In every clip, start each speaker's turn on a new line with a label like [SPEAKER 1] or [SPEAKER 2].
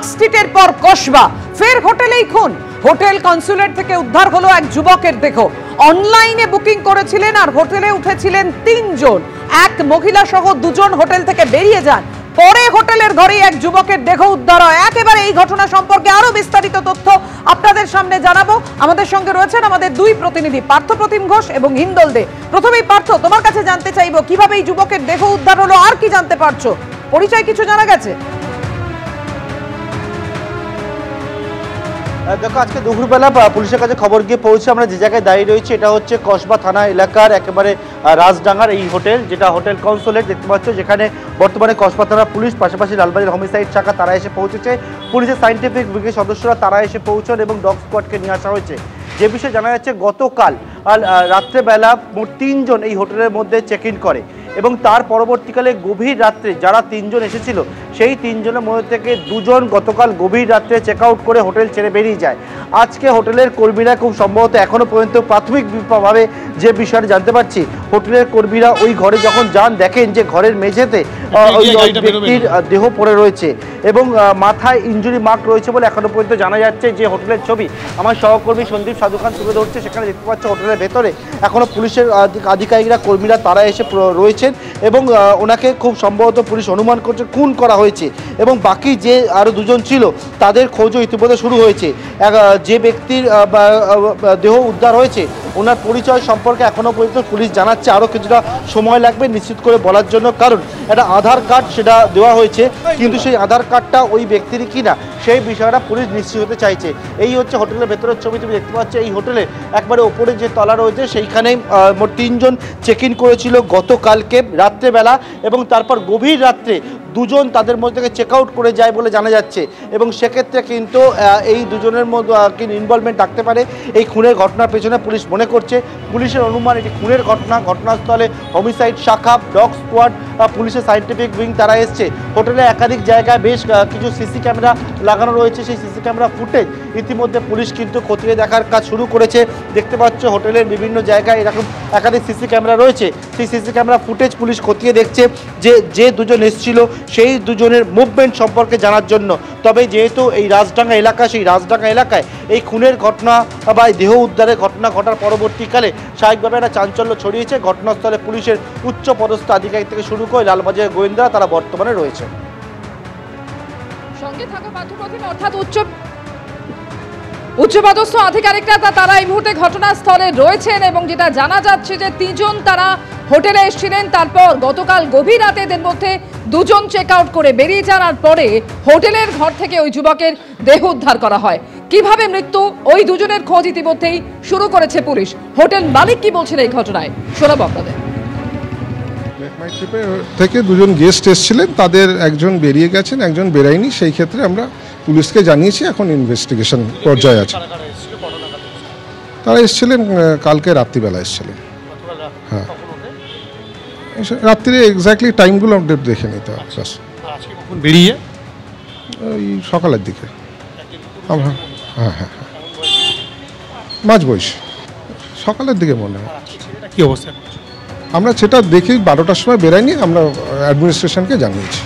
[SPEAKER 1] স্ট্রিটের পর কসবা, ফের হোটেলেই খুন। হোটেল কনসুলেট থেকে উদ্ধার হলো এক যুবকের দেহ। অনলাইনে বুকিং করেছিলেন আর হোটেলে উঠেছিলেন 3 জন। এক মহিলা সহ 2 জন হোটেল থেকে বেরিয়ে যান। পরে হোটেলের ঘরেই এক যুবকের দেহ উদ্ধার হয়। একেবারে এই ঘটনা সম্পর্কে আরো বিস্তারিত তথ্য আপনাদের সামনে জানাবো। আমাদের সঙ্গে রয়েছেন আমাদের 2 প্রতিনিধি, পার্থ প্রতিম ঘোষ এবং হিন্দল দে। প্রথমেই পার্থ, তোমার কাছে জানতে চাইবো কিভাবে এই যুবকের দেহ উদ্ধার হলো, আর কি জানতে পারছো? পরিচয় কিছু জানা গেছে?
[SPEAKER 2] দেখো, আজকে দুপুরবেলা পুলিশের কাছে খবর গিয়ে পৌঁছে আমরা যে জায়গায় দাঁড়িয়ে রয়েছি এটা হচ্ছে কসবা থানা এলাকার একেবারে রাজডাঙ্গার এই হোটেল, যেটা হোটেল কনসুলেট দেখতে পাচ্ছ, যেখানে বর্তমানে কসবা থানা পুলিশ, পাশাপাশি লালবাজার হোমিসাইড শাখা তারা এসে পৌঁছেছে। পুলিশের সায়েন্টিফিক ব্রিগেড সদস্যরা তারা এসে পৌঁছন এবং ডগ স্কোয়াডকে নিয়ে আসা হয়েছে। যে বিষয়ে জানা যাচ্ছে গতকাল রাত্রেবেলা মোট 3 জন এই হোটেলের মধ্যে চেক ইন করে এবং তার পরবর্তীকালে গভীর রাত্রে যারা 3 জন এসেছিল সেই 3 জনের মধ্যে থেকে 2 জন গতকাল গভীর রাত্রে চেক আউট করে হোটেল ছেড়ে বেরিয়ে যায়। আজকে হোটেলের কর্মীরা খুব সম্ভবত এখনো পর্যন্ত প্রাথমিকভাবে যে বিষয়টা জানতে পারছি, হোটেলের কর্মীরা ওই ঘরে যখন যান দেখেন যে ঘরের মেঝেতে ওই ব্যক্তির দেহ পড়ে রয়েছে এবং মাথায় ইনজুরি মার্ক রয়েছে বলে এখনো পর্যন্ত জানা যাচ্ছে। যে হোটেলের ছবি আমার সহকর্মী সন্দীপ সাধু খান তুলে ধরছে, সেখানে দেখতে পাচ্ছ হোটেলের ভেতরে এখনো পুলিশের আধিকারিকরা, কর্মীরা তারা এসে রয়েছেন এবং ওনাকে খুব সম্ভবত পুলিশ অনুমান করছে খুন করা হয়েছে এবং বাকি যে আরও 2 জন ছিল তাদের খোঁজও ইতিমধ্যে শুরু হয়েছে। যে ব্যক্তির দেহ উদ্ধার হয়েছে ওনার পরিচয় সম্পর্কে এখনও পর্যন্ত পুলিশ জানাচ্ছে আরও কিছুটা সময় লাগবে নিশ্চিত করে বলার জন্য, কারণ একটা আধার কার্ড সেটা দেওয়া হয়েছে কিন্তু সেই আধার কার্ডটা ওই ব্যক্তিরই কিনা সেই বিষয়টা পুলিশ নিশ্চিত হতে চাইছে। এই হচ্ছে হোটেলের ভেতরের ছবি, তুমি দেখতে পাচ্ছ এই হোটেলে একবারে ওপরে যে তলা রয়েছে সেইখানেই মোট 3 জন চেক ইন করেছিল গতকালকে রাত্রেবেলা এবং তারপর গভীর রাত্রে 2 জন তাদের মধ্যে থেকে চেক আউট করে যায় বলে জানা যাচ্ছে এবং সেক্ষেত্রে কিন্তু এই 2 জনের মধ্যে ইনভলভমেন্ট থাকতে পারে এই খুনের ঘটনার পেছনে পুলিশ মনে করছে। পুলিশের অনুমান এটি খুনের ঘটনা। ঘটনাস্থলে হোমিসাইড শাখা, ডগ স্কোয়াড, পুলিশের সায়েন্টিফিক উইং তারা এসছে। হোটেলে একাধিক জায়গায় বেশ কিছু সিসি ক্যামেরা লাগানো রয়েছে, সেই সিসি ক্যামেরা ফুটেজ ইতিমধ্যে পুলিশ কিন্তু খতিয়ে দেখার কাজ শুরু করেছে। দেখতে পাচ্ছ হোটেলের বিভিন্ন জায়গায় এরকম একাধিক সিসি ক্যামেরা রয়েছে, সেই সিসি ক্যামেরা ফুটেজ পুলিশ খতিয়ে দেখছে যে 2 জন এসেছিল সেই 2 জনের মুভমেন্ট সম্পর্কে জানার জন্য। তবে যেহেতু এই রাজডাঙ্গা এলাকা, সেই রাজডাঙ্গা এলাকায় এই খুনের ঘটনা বা দেহ উদ্ধারের ঘটনা ঘটার পরবর্তীকালে স্বাভাবিকভাবে একটা চাঞ্চল্য ছড়িয়েছে। ঘটনাস্থলে পুলিশের উচ্চ পদস্থ আধিকারিক থেকে শুরু করে লালবাজারের গোয়েন্দারা তারা বর্তমানে রয়েছে।
[SPEAKER 1] সঙ্গে থাকা পাঠ্যপ্রতিম অর্থাৎ উচ্চপদস্থ আধিকারিকরা তারা এই মুহূর্তে ঘটনাস্থলে রয়েছেন এবং যেটা জানা যাচ্ছে যে 3 জন তারা হোটেলে এসেছিলেন, তারপর গতকাল গভীর রাতে এদের মধ্যে 2 জন চেক আউট করে বেরিয়ে যাওয়ার পরে হোটেলের ঘর থেকে ওই যুবকের দেহ উদ্ধার করা হয়। কিভাবে মৃত্যু ওই 2 জনের খোঁজ ইতিমধ্যেই শুরু করেছে পুলিশ। হোটেল মালিক কি বলছেন এই ঘটনায় শোনাবো আপনাদের।
[SPEAKER 3] থেকে 2 জন গেস্ট এসেছিলেন, তাদের একজন বেরিয়ে গেছেন, একজন বেরায়নি। সেই ক্ষেত্রে আমরা পুলিশকে জানিয়েছি, এখন ইনভেস্টিগেশন পর্যায়ে আছে। তারা এসেছিলেন কালকে রাত্রিবেলা এসেছিলেন। হ্যাঁ, রাত্রিরে এক্স্যাক্টলি টাইমগুলো আপডেট দেখে নিতে হবে।
[SPEAKER 4] বেরিয়ে
[SPEAKER 3] ওই সকালের দিকে। হ্যাঁ হ্যাঁ হ্যাঁ, মাঝ বয়স, সকালের দিকে মনে হয়।
[SPEAKER 4] কি অবস্থা?
[SPEAKER 3] আমরা সেটা দেখি 12টার সময় বেরাইনি, আমরা অ্যাডমিনিস্ট্রেশনকে জানিয়েছি।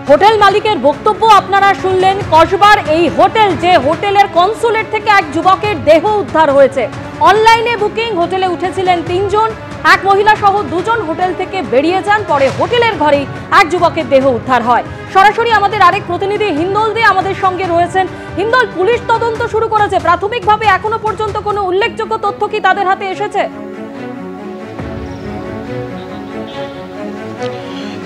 [SPEAKER 5] হোটেল মালিকের বক্তব্য আপনারা শুনলেন। কসবার এই হোটেল, যে হোটেলের কনসুলেট থেকে এক যুবকের দেহ উদ্ধার হয়েছে। অনলাইনে বুকিং, হোটেলে উঠেছিলেন 3 জন, এক মহিলা সহ 2 জন হোটেল থেকে বেরিয়ে যান। পরে হোটেলের ঘরেই এক যুবকের দেহ উদ্ধার হয়। সরাসরি আমাদের আরেক প্রতিনিধি হিন্দল দে আমাদের সঙ্গে রয়েছেন। হিন্দল, পুলিশ তদন্ত শুরু করেছে, প্রাথমিকভাবে এখনো পর্যন্ত কোনো উল্লেখযোগ্য তথ্য কি তাদের হাতে এসেছে?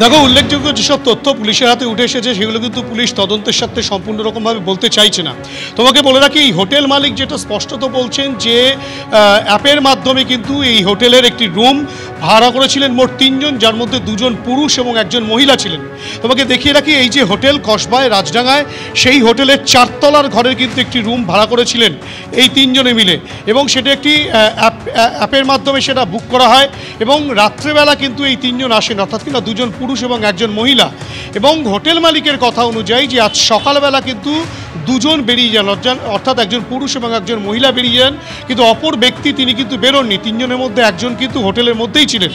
[SPEAKER 4] দেখো, উল্লেখযোগ্য যেসব তথ্য পুলিশের হাতে উঠে এসেছে সেগুলো কিন্তু পুলিশ তদন্তের সাথে সম্পূর্ণ রকমভাবে বলতে চাইছে না। তোমাকে বলে রাখি, এই হোটেল মালিক যেটা স্পষ্টত বলছেন যে অ্যাপের মাধ্যমে কিন্তু এই হোটেলের একটি রুম ভাড়া করেছিলেন মোট 3 জন, যার মধ্যে 2 জন পুরুষ এবং 1 জন মহিলা ছিলেন। তোমাকে দেখিয়ে রাখি, এই যে হোটেল কসবায় রাজডাঙ্গায়, সেই হোটেলের 4 তলার ঘরের কিন্তু একটি রুম ভাড়া করেছিলেন এই 3 জনে মিলে এবং সেটা একটি অ্যাপের মাধ্যমে সেটা বুক করা হয় এবং রাত্রেবেলা কিন্তু এই 3 জন আসেন, অর্থাৎ কিনা 2 জন পুরুষ এবং 1 জন মহিলা। এবং হোটেল মালিকের কথা অনুযায়ী যে আজ সকালবেলা কিন্তু দুজন বেরিয়ে যান, অর্থাৎ একজন পুরুষ এবং একজন মহিলা বেরিয়ে যান, কিন্তু অপর ব্যক্তি তিনি কিন্তু বেরোননি। তিনজনের মধ্যে একজন কিন্তু হোটেলের মধ্যেই ছিলেন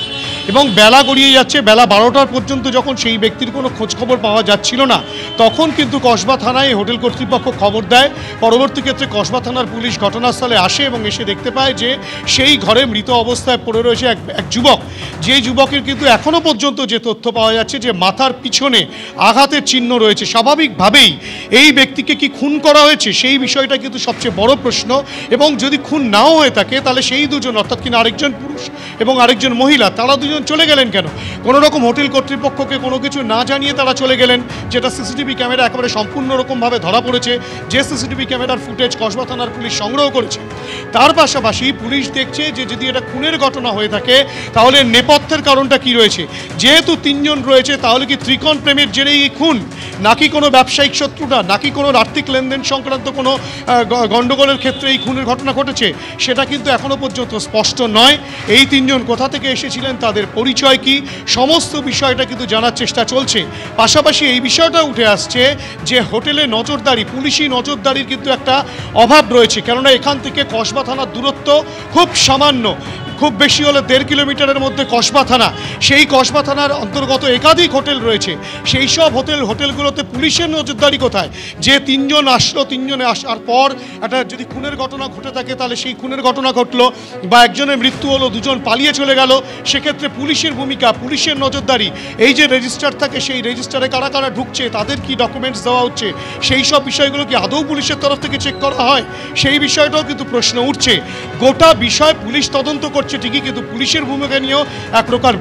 [SPEAKER 4] এবং বেলা গড়িয়ে যাচ্ছে। বেলা 12টার পর্যন্ত যখন সেই ব্যক্তির কোনো খোঁজখবর পাওয়া যাচ্ছিল না, তখন কিন্তু কসবা থানায় হোটেল কর্তৃপক্ষ খবর দেয়। পরবর্তী ক্ষেত্রে কসবা থানার পুলিশ ঘটনাস্থলে আসে এবং এসে দেখতে পায় যে সেই ঘরে মৃত অবস্থায় পড়ে রয়েছে এক যুবক। যে যুবকের কিন্তু এখনও পর্যন্ত যে তথ্য পাওয়া যাচ্ছে যে মাথার পিছনে আঘাতের চিহ্ন রয়েছে। স্বাভাবিকভাবেই এই ব্যক্তিকে কি খুন করা হয়েছে সেই বিষয়টা কিন্তু সবচেয়ে বড় প্রশ্ন। এবং যদি খুন নাও হয়ে থাকে তাহলে সেই দুজন, অর্থাৎ কিনা আরেকজন পুরুষ এবং আরেকজন মহিলা, তারা দুজন চলে গেলেন কেন? কোনো রকম হোটেল কর্তৃপক্ষকে কোনো কিছু না জানিয়ে তারা চলে গেলেন, যেটা সিসিটিভি ক্যামেরা একেবারে সম্পূর্ণ রকমভাবে ধরা পড়েছে। যে সিসিটিভি ক্যামেরার ফুটেজ কসবা থানার পুলিশ সংগ্রহ করেছে, তার পাশাপাশি পুলিশ দেখছে যে যদি এটা খুনের ঘটনা হয়ে থাকে তাহলে নেপথ্যের কারণটা কি রয়েছে। যেহেতু তিনজন রয়েছে, তাহলে কি ত্রিকোণ প্রেমের জেরেই এই খুন, নাকি কোনো ব্যবসায়িক শত্রুতা, নাকি কোনো আর্থিক লেনদেন সংক্রান্ত কোনো গণ্ডগোলের ক্ষেত্রে এই খুনের ঘটনা ঘটেছে, সেটা কিন্তু এখনও পর্যন্ত স্পষ্ট নয়। এই তিনজন কোথা থেকে এসেছিলেন, তাদের পরিচয় কি, সমস্ত বিষয়টা কিন্তু জানার চেষ্টা চলছে। পাশাপাশি এই বিষয়টা উঠে আসছে যে হোটেলে নজরদারি, পুলিশি নজরদারির কিন্তু একটা অভাব রয়েছে। কেননা এখান থেকে কসবা থানার দূরত্ব খুব সামান্য, খুব বেশি হলে 1.5 কিলোমিটারের মধ্যে কসবা থানা। সেই কসবা থানার অন্তর্গত একাধিক হোটেল রয়েছে। সেই সব হোটেলগুলোতে পুলিশের নজরদারি কোথায়? যে তিনজন আসলো, তিনজনে আসার পর একটা যদি খুনের ঘটনা ঘটে থাকে, তাহলে সেই খুনের ঘটনা ঘটলো বা একজনের মৃত্যু হলো, দুজন পালিয়ে চলে গেল, সেক্ষেত্রে পুলিশের ভূমিকা, পুলিশের নজরদারি, এই যে রেজিস্টার থাকে সেই রেজিস্টারে কারা কারা ঢুকছে, তাদের কি ডকুমেন্টস দেওয়া হচ্ছে, সেই সব বিষয়গুলো কি আদৌ পুলিশের তরফ থেকে চেক করা হয়, সেই বিষয়টাও কিন্তু প্রশ্ন উঠছে। গোটা বিষয় পুলিশ তদন্ত করছে ঠিকই, কিন্তু পুলিশের ভূমিকা নিয়েও এক প্রকার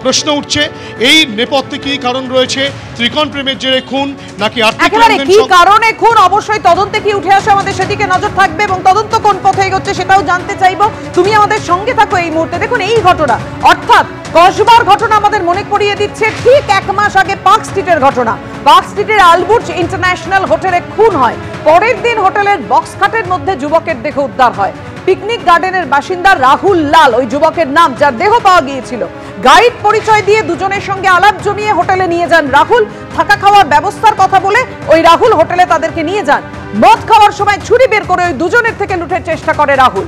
[SPEAKER 4] প্রশ্ন উঠছে। এই নেপথ্যে কি কারণ রয়েছে? ত্রিকোণ প্রেমের জেরে খুন, নাকি আর্থিক লেনদেন?
[SPEAKER 1] কি কারণে খুন, অবশ্যই তদন্তে কি উঠে আসে আমাদের সেদিকে নজর থাকবে এবং তদন্ত কোন পথে এগোচ্ছে সেটাও জানতে চাইবো। তুমি আমাদের সঙ্গে থাকো এই মুহূর্তে। দেখুন এই ঘটনা, অর্থাৎ কসবার ঘটনা আমাদের মনে করিয়ে দিচ্ছে ঠিক 1 মাস আগে পার্ক স্ট্রিটের ঘটনা। পার্ক স্ট্রিটের আলবুর্জ ইন্টারন্যাশনাল হোটেলে খুন হয়। পরের দিন হোটেলের বক্স খাটের মধ্যে যুবকের দেহ উদ্ধার হয়। পিকনিক গার্ডেনের বাসিন্দা রাহুল লাল ওই যুবকের নাম, যার দেহ পাওয়া গিয়েছিল। গাইড পরিচয় দিয়ে দুজনের সঙ্গে আলাপ জমিয়ে হোটেলে নিয়ে যান রাহুল। থাকা খাওয়ার ব্যবস্থার কথা বলে ওই রাহুল হোটেলে তাদেরকে নিয়ে যান। মদ খাওয়ার সময় ছুরি বের করে ওই দুজনের থেকে লুটের চেষ্টা করে রাহুল।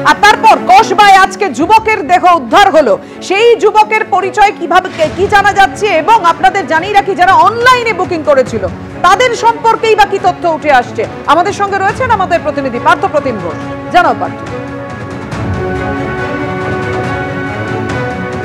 [SPEAKER 1] আর তারপর কসবায় আজকে যুবকের দেহ উদ্ধার হলো। সেই যুবকের পরিচয় কিভাবে কি জানা যাচ্ছে এবং আপনাদের জানিয়ে রাখি, যারা অনলাইনে বুকিং করেছিল তাদের সম্পর্কেই বা কি তথ্য উঠে আসছে। আমাদের সঙ্গে রয়েছেন আমাদের প্রতিনিধি পার্থ প্রতিম ঘোষ। জানাও পার্থ।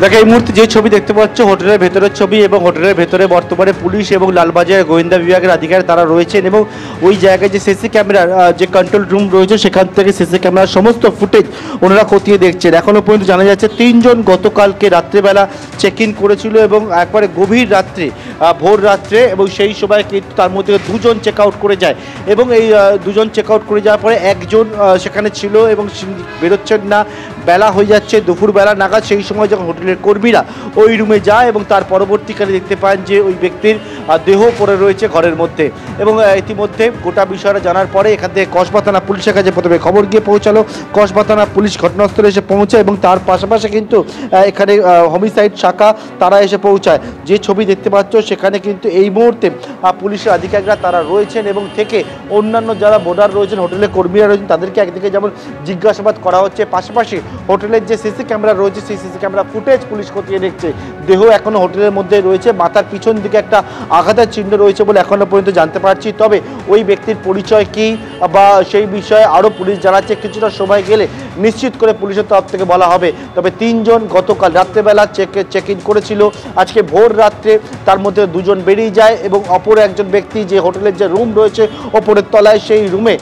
[SPEAKER 2] দেখো এই মুহূর্তে যে ছবি দেখতে পাচ্ছ হোটেলের ভেতরের ছবি, এবং হোটেলের ভেতরে বর্তমানে পুলিশ এবং লালবাজার গোয়েন্দা বিভাগের আধিকারিক তারা রয়েছেন এবং ওই জায়গায় যে সিসি ক্যামেরার যে কন্ট্রোল রুম রয়েছে সেখান থেকে সিসি ক্যামেরার সমস্ত ফুটেজ ওনারা খতিয়ে দেখছেন। এখনও পর্যন্ত জানা যাচ্ছে 3 জন গতকালকে রাত্রেবেলা চেক ইন করেছিল এবং একবারে গভীর রাত্রে, ভোর রাত্রে, এবং সেই সময় কিন্তু তার মধ্যে 2 জন চেক আউট করে যায় এবং এই 2 জন চেক আউট করে যাওয়ার পরে একজন সেখানে ছিল এবং বেরোচ্ছেন না। বেলা হয়ে যাচ্ছে, দুপুরবেলা নাগাদ। সেই সময় যখন হোটেলের কর্মীরা ওই রুমে যায় এবং তার পরবর্তীকালে দেখতে পান যে ওই ব্যক্তির দেহ পড়ে রয়েছে ঘরের মধ্যে। এবং ইতিমধ্যে গোটা বিষয়টা জানার পরে এখান থেকে কসবা থানা পুলিশের কাছে প্রথমে খবর গিয়ে পৌঁছালো। কসবা থানা পুলিশ ঘটনাস্থলে এসে পৌঁছায় এবং তার পাশাপাশি কিন্তু এখানে হোমিসাইড শাখা তারা এসে পৌঁছায়। যে ছবি দেখতে পাচ্ছ সেখানে কিন্তু এই মুহূর্তে পুলিশের আধিকারিকরা তারা রয়েছেন এবং থেকে অন্যান্য যারা বোর্ডার রয়েছেন, হোটেলের কর্মীরা রয়েছেন, তাদেরকে একদিকে যেমন জিজ্ঞাসাবাদ করা হচ্ছে, পাশাপাশি হোটেলের যে সিসি ক্যামেরা রয়েছে সেই সিসি ক্যামেরা ফুটেজ পুলিশ খতিয়ে দেখছে। দেহ এখনো হোটেলের মধ্যে রয়েছে, মাথার পিছন দিকে একটা আঘাতের চিহ্ন রয়েছে বলে এখনো পর্যন্ত জানতে পারছি। তবে ওই ব্যক্তির পরিচয় কি বা সেই বিষয়ে আরও পুলিশ জানাচ্ছে, কিছুটা সময় গেলে নিশ্চিত করে পুলিশের তরফ থেকে বলা হবে। তবে 3 জন গতকাল রাত্রেবেলা চেক ইন করেছিল, আজকে ভোর রাত্রে তার মধ্যে 2 জন বেরিয়ে যায় এবং অপর একজন ব্যক্তি যে হোটেলের যে রুম রয়েছে ওপরের তলায়, সেই রুমে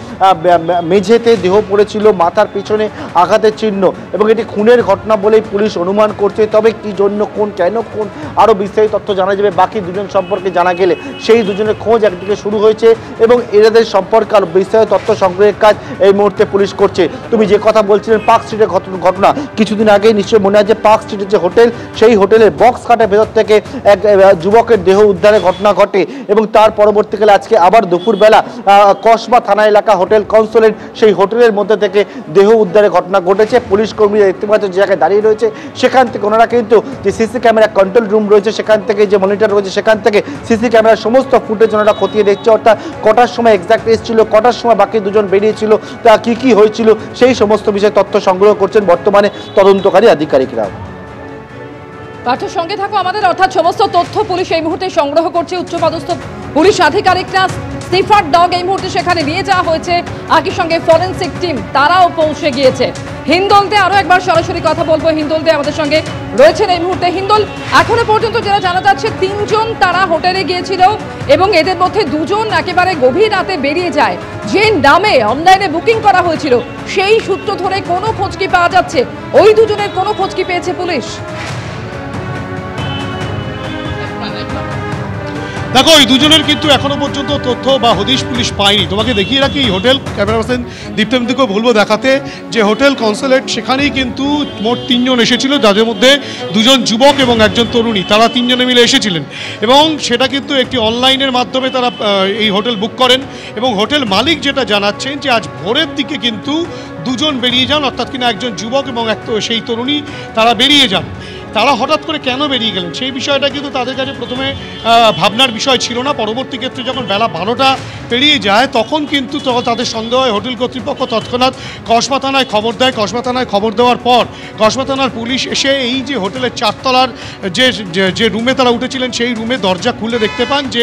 [SPEAKER 2] মেঝেতে দেহ পড়েছিল, মাথার পিছনে আঘাতের চিহ্ন, এবং এটি খুনের ঘটনা বলেই পুলিশ অনুমান করছে। তবে কি জন্য কোন, কেন কোন, আরও বিস্তারিত তথ্য জানা যাবে। বাকি 2 জন সম্পর্কে জানা গেলে সেই 2 জনের খোঁজ একদিকে শুরু হয়েছে এবং এদের সম্পর্কে আরও বিস্তারিত তথ্য সংগ্রহের কাজ এই মুহূর্তে পুলিশ করছে। তুমি যে কথা বলছিলে বলছিলেন পার্ক স্ট্রিটের ঘটনা। কিছুদিন আগে নিশ্চয়ই মনে আছে পার্ক স্ট্রিটের যে হোটেল, সেই হোটেলের বক্স খাটের ভেতর থেকে এক যুবকের দেহ উদ্ধারের ঘটনা ঘটে এবং তার পরবর্তীকালে আজকে আবার দুপুরবেলা কসবা থানা এলাকা হোটেল কনসুলেট, সেই হোটেলের মধ্যে থেকে দেহ উদ্ধারের ঘটনা ঘটেছে। পুলিশ কর্মীরা দেখতে পাচ্ছে যে জায়গায় দাঁড়িয়ে রয়েছে, সেখান থেকে ওনারা কিন্তু যে সিসি ক্যামেরা কন্ট্রোল রুম রয়েছে সেখান থেকে, যে মনিটর রয়েছে সেখান থেকে সিসি ক্যামেরার সমস্ত ফুটেজ ওনারা খতিয়ে দেখছে। অর্থাৎ কটার সময় এক্সাক্ট এসেছিল, কটার সময় বাকি দুজন বেরিয়েছিল, তা কি হয়েছিল, সেই সমস্ত বিষয়ে তথ্য সংগ্রহ করছেন বর্তমানে তদন্তকারী আধিকারিকরা।
[SPEAKER 5] পার্থের সঙ্গে থাকো আমাদের, অর্থাৎ সমস্ত তথ্য পুলিশ এই মুহূর্তে সংগ্রহ করছে। উচ্চপদস্থ পুলিশ আধিকারিকরা, স্নিফার ডগ এই মুহূর্তে সেখানে নিয়ে যাওয়া হয়েছে, একই সঙ্গে ফরেনসিক টিম তারাও পৌঁছে গিয়েছে। হিন্দলদে আরো একবার সরাসরি কথা বলবো, হিন্দলদে আমাদের সঙ্গে রয়েছেন এই মুহূর্তে। হিন্দল, এখনো পর্যন্ত যেটা জানা যাচ্ছে 3 জন তারা হোটেলে গিয়েছিল এবং এদের মধ্যে 2 জন একেবারে গভীর রাতে বেরিয়ে যায়। যে নামে অনলাইনে বুকিং করা হয়েছিল সেই সূত্র ধরে কোনো খোঁজ কি পাওয়া যাচ্ছে? ওই 2 জনের কোনো খোঁজ কি পেয়েছে পুলিশ?
[SPEAKER 4] দেখো, এই দুজনের কিন্তু এখনো পর্যন্ত তথ্য বা হদিশ পুলিশ পায়নি। তোমাকে দেখিয়ে রাখি এই হোটেল, ক্যামেরা পার্সন দীপ্তেন্দুকেও বলবো দেখাতে, যে হোটেল কনসুলেট সেখানেই কিন্তু মোট 3 জন এসেছিল, যাদের মধ্যে 2 জন যুবক এবং একজন তরুণী, তারা 3 জনে মিলে এসেছিলেন এবং সেটা কিন্তু একটি অনলাইনের মাধ্যমে তারা এই হোটেল বুক করেন এবং হোটেল মালিক যেটা জানাচ্ছেন যে আজ ভোরের দিকে কিন্তু 2 জন বেরিয়ে যান, অর্থাৎ কিনা একজন যুবক এবং সেই তরুণী তারা বেরিয়ে যান। তারা হঠাৎ করে কেন বেরিয়ে গেলেন সেই বিষয়টা কিন্তু তাদের কাছে প্রথমে ভাবনার বিষয় ছিল না। পরবর্তী ক্ষেত্রে যখন বেলা 12টা পেরিয়ে যায় তখন কিন্তু তাদের সন্দেহ হয়। হোটেল কর্তৃপক্ষ তৎক্ষণাৎ কসবা থানায় খবর দেয়। কসবা থানায় খবর দেওয়ার পর কসবা থানার পুলিশ এসে এই যে হোটেলের 4 তলার যে রুমে তারা উঠেছিলেন সেই রুমে দরজা খুলে দেখতে পান যে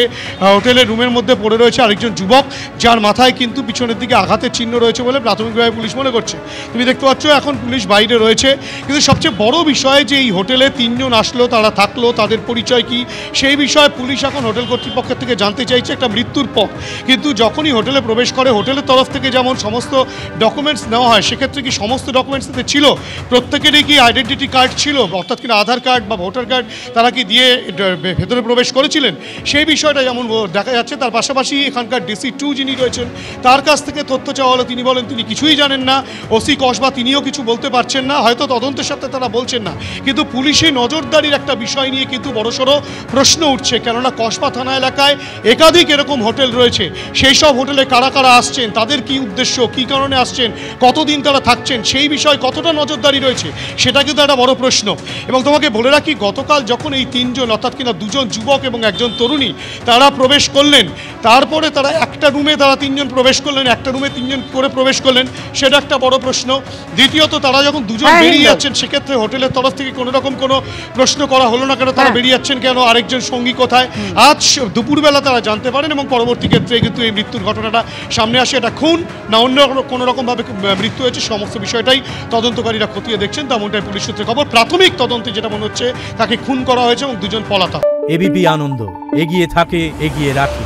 [SPEAKER 4] হোটেলের রুমের মধ্যে পড়ে রয়েছে আরেকজন যুবক, যার মাথায় কিন্তু পিছনের দিকে আঘাতের চিহ্ন রয়েছে বলে প্রাথমিকভাবে পুলিশ মনে করছে। তুমি দেখতে পাচ্ছ এখন পুলিশ বাইরে রয়েছে, কিন্তু সবচেয়ে বড় বিষয় যে এই হোটেলে 3 জন আসলো, তারা থাকলো, তাদের পরিচয় কি সেই বিষয়ে পুলিশ এখন হোটেল কর্তৃপক্ষের থেকে জানতে চাইছে একটা মৃত্যুর পর। কিন্তু যখনই হোটেলে প্রবেশ করে হোটেলের তরফ থেকে যেমন সমস্ত ডকুমেন্টস নেওয়া হয়, সেক্ষেত্রে কি সমস্ত ডকুমেন্টস এতে ছিল? প্রত্যেকেরই কি আইডেন্টিটি কার্ড ছিল, অর্থাৎ কিনা আধার কার্ড বা ভোটার কার্ড তারা কি দিয়ে ভেতরে প্রবেশ করেছিলেন সেই বিষয়টা যেমন দেখা যাচ্ছে। তার পাশাপাশি এখানকার DC2 যিনি রয়েছেন তার কাছ থেকে তথ্য চাওয়া হলো, তিনি বলেন তিনি কিছুই জানেন না। ওসি কসবা তিনিও কিছু বলতে পারছেন না, হয়তো তদন্তের সাথে তারা বলছেন না। কিন্তু পুলিশের নজরদারির একটা বিষয় নিয়ে কিন্তু বড়সড় প্রশ্ন উঠছে, কেননা কসবা থানা এলাকায় একাধিক এরকম হোটেল রয়েছে। সেই সব হোটেলে কারা কারা আসছেন, তাদের কি উদ্দেশ্য, কি কারণে আসছেন, কতদিন তারা থাকছেন, সেই বিষয়ে কতটা নজরদারি রয়েছে সেটা কিন্তু একটা বড় প্রশ্ন। এবং তোমাকে বলে রাখি, গতকাল যখন এই 3 জন অর্থাৎ কিনা 2 জন যুবক এবং একজন তরুণী তারা প্রবেশ করলেন, তারপরে তারা একটা রুমে তারা 3 জন প্রবেশ করলেন, একটা রুমে 3 জন করে প্রবেশ করলেন, সেটা একটা বড় প্রশ্ন। দ্বিতীয়ত তারা যখন 2 জন বেরিয়ে যাচ্ছেন সেক্ষেত্রে হোটেলের তরফ থেকে কোনো রকম কোনো প্রশ্ন করা হলো না, কেন তারা বেরিয়ে যাচ্ছেন কেন, আরেকজন সঙ্গী কোথায়। আজ দুপুরবেলা তারা জানতে পারেন এবং পরবর্তী ক্ষেত্রে কিন্তু এই মৃত্যুর ঘটনাটা সামনে আসে। এটা খুন না অন্য কোনো রকমভাবে মৃত্যু হয়েছে, সমস্ত বিষয়টাই তদন্তকারীরা খতিয়ে দেখছেন, তেমনটাই পুলিশ সূত্রে খবর। প্রাথমিক তদন্তে যেটা মনে হচ্ছে তাকে খুন করা হয়েছে এবং 2 জন পলাতক।
[SPEAKER 6] এবিপি আনন্দ, এগিয়ে থাকে, এগিয়ে রাখে।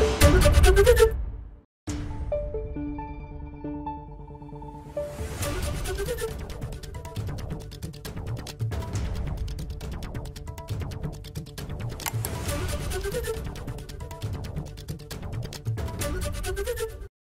[SPEAKER 7] Thank you.